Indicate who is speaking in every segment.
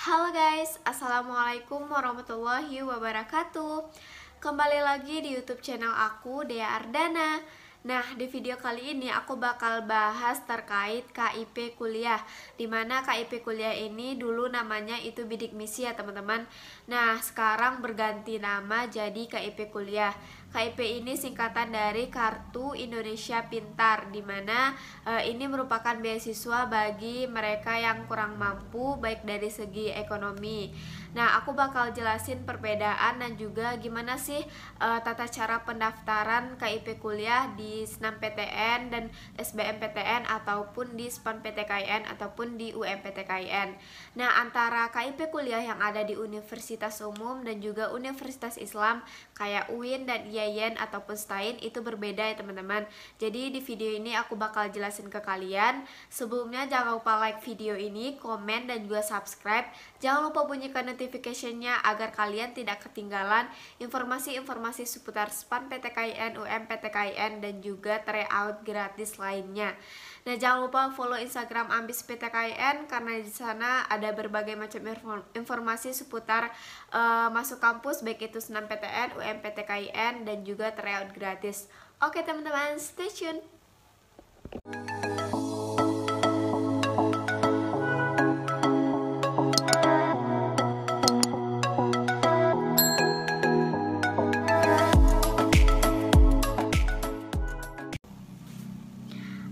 Speaker 1: Halo guys, Assalamualaikum warahmatullahi wabarakatuh. Kembali lagi di YouTube channel aku, Dea Ardana. Nah, di video kali ini aku bakal bahas terkait KIP kuliah, dimana KIP kuliah ini dulu namanya itu bidik misi ya teman-teman. Nah, sekarang berganti nama jadi KIP kuliah. KIP ini singkatan dari Kartu Indonesia Pintar, dimana ini merupakan beasiswa bagi mereka yang kurang mampu baik dari segi ekonomi. Nah, aku bakal jelasin perbedaan dan juga gimana sih tata cara pendaftaran KIP kuliah di SNMPTN dan SBMPTN ataupun di SPAN-PTKIN ataupun di UM-PTKIN. Nah, antara KIP kuliah yang ada di Universitas Umum dan juga Universitas Islam kayak UIN dan IAIN ataupun STAIN itu berbeda ya teman-teman. Jadi di video ini aku bakal jelasin ke kalian. Sebelumnya jangan lupa like video ini, komen dan juga subscribe. Jangan lupa bunyikan notification-nya agar kalian tidak ketinggalan informasi-informasi seputar SPAN PTKIN, UM PTKIN dan juga tryout gratis lainnya. Nah, jangan lupa follow Instagram Ambis PTKIN karena di sana ada berbagai macam informasi seputar masuk kampus baik itu SNMPTN, UM PTKIN dan juga tryout gratis. Oke teman-teman, stay tune.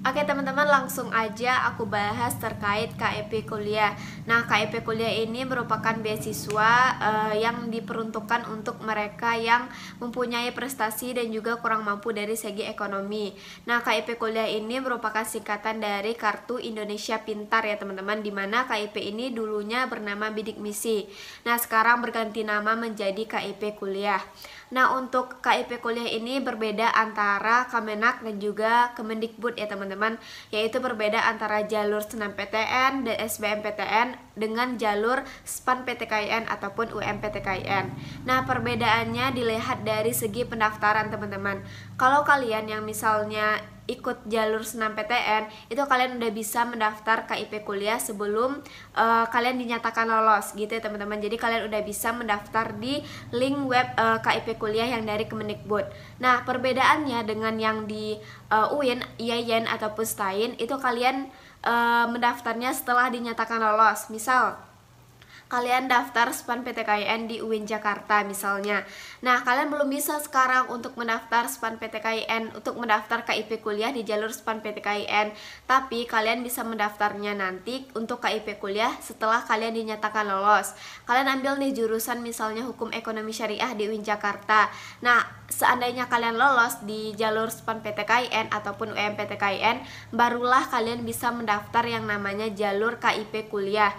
Speaker 1: Oke teman-teman, langsung aja aku bahas terkait KIP kuliah. Nah, KIP kuliah ini merupakan beasiswa yang diperuntukkan untuk mereka yang mempunyai prestasi dan juga kurang mampu dari segi ekonomi. Nah, KIP kuliah ini merupakan singkatan dari Kartu Indonesia Pintar ya teman-teman, dimana KIP ini dulunya bernama bidik misi. Nah, sekarang berganti nama menjadi KIP kuliah. Nah, untuk KIP kuliah ini berbeda antara Kemenak dan juga Kemendikbud ya teman-teman, yaitu berbeda antara jalur SNMPTN dan SBMPTN dengan jalur SPAN PTKIN ataupun UM PTKIN. Nah, perbedaannya dilihat dari segi pendaftaran teman-teman. Kalau kalian yang misalnya ikut jalur SNMPTN, itu kalian udah bisa mendaftar KIP kuliah sebelum kalian dinyatakan lolos gitu ya teman-teman. Jadi kalian udah bisa mendaftar di link web KIP kuliah yang dari Kemendikbud. Nah, perbedaannya dengan yang di UIN, IAIN ataupun STAIN itu kalian mendaftarnya setelah dinyatakan lolos. Misal kalian daftar SPAN PTKIN di UIN Jakarta misalnya. Nah, kalian belum bisa sekarang untuk mendaftar SPAN PTKIN, untuk mendaftar KIP kuliah di jalur SPAN PTKIN. Tapi kalian bisa mendaftarnya nanti untuk KIP kuliah setelah kalian dinyatakan lolos. Kalian ambil nih jurusan misalnya Hukum Ekonomi Syariah di UIN Jakarta. Nah, seandainya kalian lolos di jalur SPAN PTKIN ataupun UM PTKIN, barulah kalian bisa mendaftar yang namanya jalur KIP kuliah.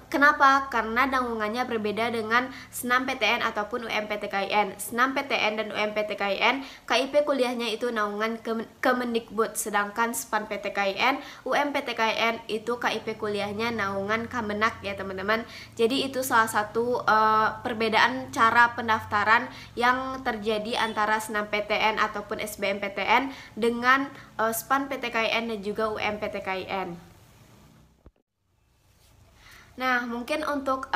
Speaker 1: Kenapa? Karena naungannya berbeda dengan SNMPTN ataupun UMPTKIN. SNMPTN dan UMPTKIN, KIP kuliahnya itu naungan Kemendikbud, sedangkan SPAN PTKIN, UMPTKIN itu KIP kuliahnya naungan Kemenak ya teman-teman. Jadi itu salah satu perbedaan cara pendaftaran yang terjadi antara SNMPTN ataupun SBMPTN dengan SPAN PTKIN dan juga UMPTKIN. Nah, mungkin untuk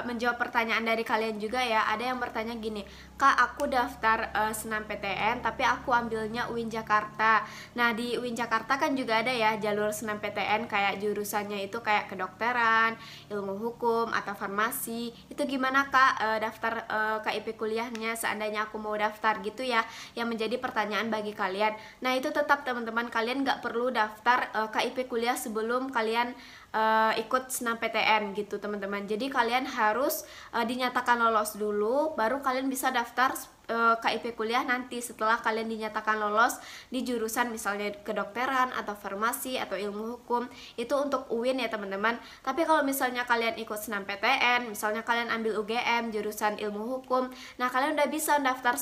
Speaker 1: menjawab pertanyaan dari kalian juga ya, ada yang bertanya gini, Kak, aku daftar SNMPTN tapi aku ambilnya UIN Jakarta. Nah, di UIN Jakarta kan juga ada ya jalur SNMPTN kayak jurusannya itu kayak kedokteran, ilmu hukum, atau farmasi. Itu gimana Kak daftar KIP kuliahnya seandainya aku mau daftar gitu ya, yang menjadi pertanyaan bagi kalian. Nah, itu tetap teman-teman, kalian nggak perlu daftar KIP kuliah sebelum kalian ikut SNMPTN gitu teman-teman. Jadi kalian harus dinyatakan lolos dulu, baru kalian bisa daftar KIP kuliah nanti setelah kalian dinyatakan lolos di jurusan misalnya kedokteran atau farmasi atau ilmu hukum. Itu untuk UIN ya teman-teman. Tapi kalau misalnya kalian ikut SNMPTN, misalnya kalian ambil UGM jurusan ilmu hukum, nah kalian udah bisa daftar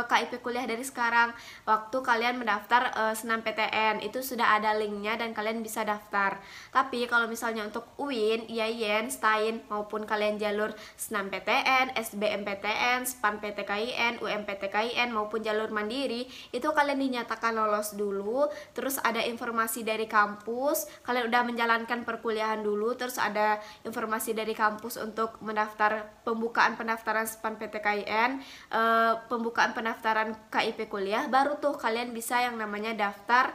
Speaker 1: KIP kuliah dari sekarang. Waktu kalian mendaftar SNMPTN itu sudah ada linknya dan kalian bisa daftar. Tapi kalau misalnya untuk UIN, IAIN, STAIN maupun kalian jalur SNMPTN, SBMPTN, SPAN PTKIN, UMPTKIN, UMPTKIN maupun jalur mandiri, itu kalian dinyatakan lolos dulu. Terus ada informasi dari kampus, kalian udah menjalankan perkuliahan dulu, terus ada informasi dari kampus untuk mendaftar pembukaan pendaftaran SPAN-PTKIN, pembukaan pendaftaran KIP kuliah, baru tuh kalian bisa yang namanya daftar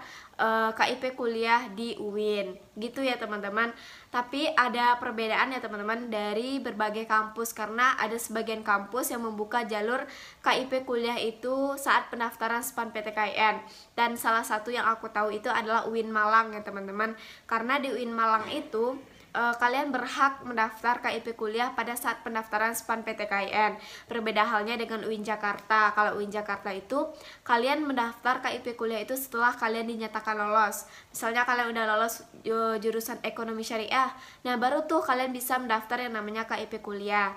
Speaker 1: KIP kuliah di UIN gitu ya teman-teman. Tapi ada perbedaan ya teman-teman dari berbagai kampus, karena ada sebagian kampus yang membuka jalur KIP kuliah itu saat pendaftaran SPAN-PTKIN, dan salah satu yang aku tahu itu adalah UIN Malang ya teman-teman. Karena di UIN Malang itu kalian berhak mendaftar KIP kuliah pada saat pendaftaran SPAN-PTKIN. Berbeda halnya dengan UIN Jakarta. Kalau UIN Jakarta itu kalian mendaftar KIP kuliah itu setelah kalian dinyatakan lolos. Misalnya kalian udah lolos jurusan ekonomi syariah, nah baru tuh kalian bisa mendaftar yang namanya KIP kuliah.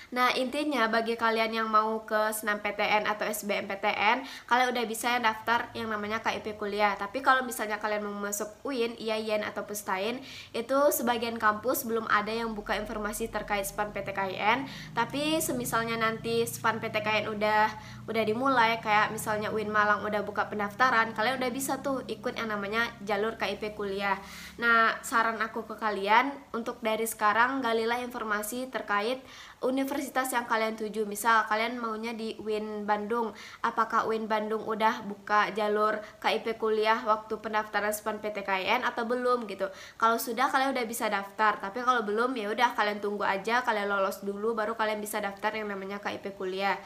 Speaker 1: Nah intinya bagi kalian yang mau ke SNMPTN atau SBMPTN, kalian udah bisa ya daftar yang namanya KIP kuliah. Tapi kalau misalnya kalian mau masuk UIN, IAIN atau Pustain, itu sebagian kampus belum ada yang buka informasi terkait SPAN-PTKIN. Tapi semisalnya nanti SPAN-PTKIN udah dimulai, kayak misalnya UIN Malang udah buka pendaftaran, kalian udah bisa tuh ikut yang namanya jalur KIP kuliah. Nah saran aku ke kalian, untuk dari sekarang galilah informasi terkait universitas yang kalian tuju. Misal kalian maunya di UIN Bandung, apakah UIN Bandung udah buka jalur KIP kuliah waktu pendaftaran SPAN-PTKIN atau belum gitu. Kalau sudah, kalian udah bisa daftar. Tapi kalau belum, ya udah kalian tunggu aja, kalian lolos dulu baru kalian bisa daftar yang namanya KIP kuliah.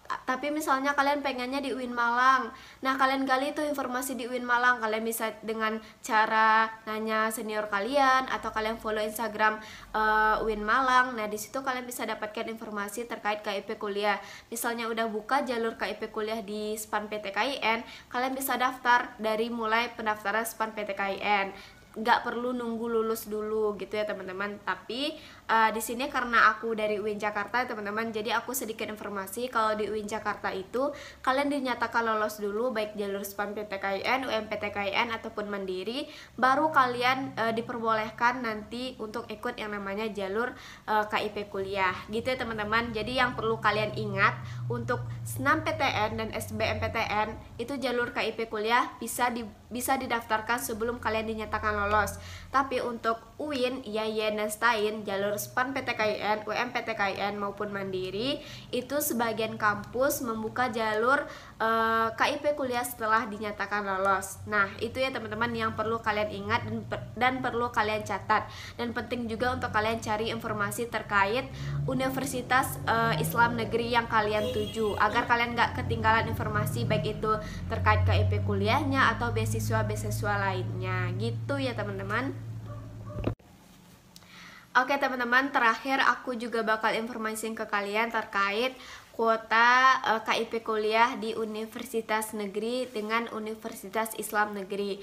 Speaker 1: Tapi misalnya kalian pengennya di UIN Malang, nah kalian gali tuh informasi di UIN Malang. Kalian bisa dengan cara nanya senior kalian, atau kalian follow Instagram UIN Malang. Nah di situ kalian bisa dapatkan informasi terkait KIP kuliah. Misalnya udah buka jalur KIP kuliah di SPAN-PTKIN, kalian bisa daftar dari mulai pendaftaran SPAN-PTKIN. Nggak perlu nunggu lulus dulu gitu ya teman-teman. Tapi di sini karena aku dari UIN Jakarta teman-teman, jadi aku sedikit informasi. Kalau di UIN Jakarta itu kalian dinyatakan lolos dulu baik jalur SPAN-PTKIN, UMPTKIN ataupun mandiri, baru kalian diperbolehkan nanti untuk ikut yang namanya jalur KIP kuliah gitu ya teman-teman. Jadi yang perlu kalian ingat, untuk SNMPTN dan SBMPTN itu jalur KIP kuliah bisa didaftarkan sebelum kalian dinyatakan lolos. Tapi untuk UIN, IAIN, dan STAIN, jalur SPAN-PTKIN, UMPTKIN maupun mandiri, itu sebagian kampus membuka jalur KIP kuliah setelah dinyatakan lolos. Nah itu ya teman-teman yang perlu kalian ingat dan perlu kalian catat. Dan penting juga untuk kalian cari informasi terkait universitas Islam negeri yang kalian tuju, agar kalian nggak ketinggalan informasi baik itu terkait KIP kuliahnya atau beasiswa-beasiswa lainnya gitu ya teman-teman. Oke teman-teman, terakhir aku juga bakal informasiin ke kalian terkait kuota KIP kuliah di universitas negeri dengan universitas Islam negeri.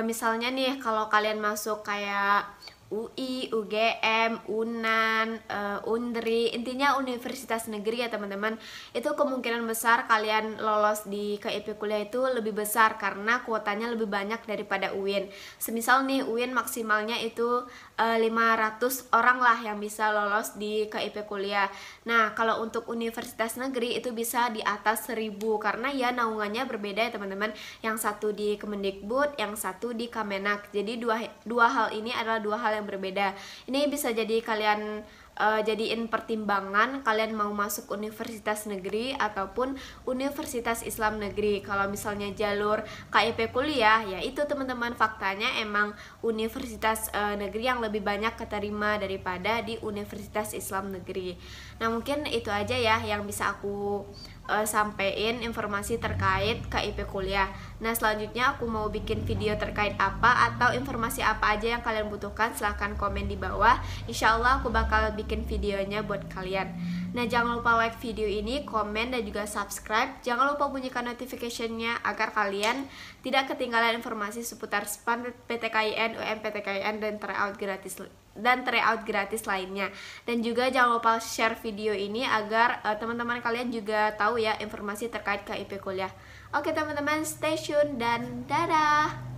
Speaker 1: Misalnya nih, kalau kalian masuk kayak UI, UGM, UNAN, UNDRI, intinya universitas negeri ya teman-teman, itu kemungkinan besar kalian lolos di KIP kuliah itu lebih besar karena kuotanya lebih banyak daripada UIN. Semisal nih UIN maksimalnya itu 500 orang lah yang bisa lolos di KIP kuliah. Nah kalau untuk universitas negeri itu bisa di atas 1000, karena ya naungannya berbeda ya teman-teman. Yang satu di Kemendikbud, yang satu di Kemenak. Jadi dua hal ini adalah dua hal yang berbeda. Ini bisa jadi kalian jadiin pertimbangan kalian mau masuk universitas negeri ataupun universitas Islam negeri. Kalau misalnya jalur KIP kuliah, ya itu teman-teman, faktanya emang universitas negeri yang lebih banyak keterima daripada di universitas Islam negeri. Nah mungkin itu aja ya yang bisa aku sampein informasi terkait KIP kuliah. Nah selanjutnya aku mau bikin video terkait apa atau informasi apa aja yang kalian butuhkan, silahkan komen di bawah. Insya Allah aku bakal bikin videonya buat kalian. Nah jangan lupa like video ini, komen, dan juga subscribe. Jangan lupa bunyikan notification-nya agar kalian tidak ketinggalan informasi seputar SPAN, PTKIN, UMPTKIN, dan tryout gratis lainnya. Dan juga jangan lupa share video ini agar teman-teman kalian juga tahu ya informasi terkait KIP kuliah. Oke teman-teman, stay tune dan dadah.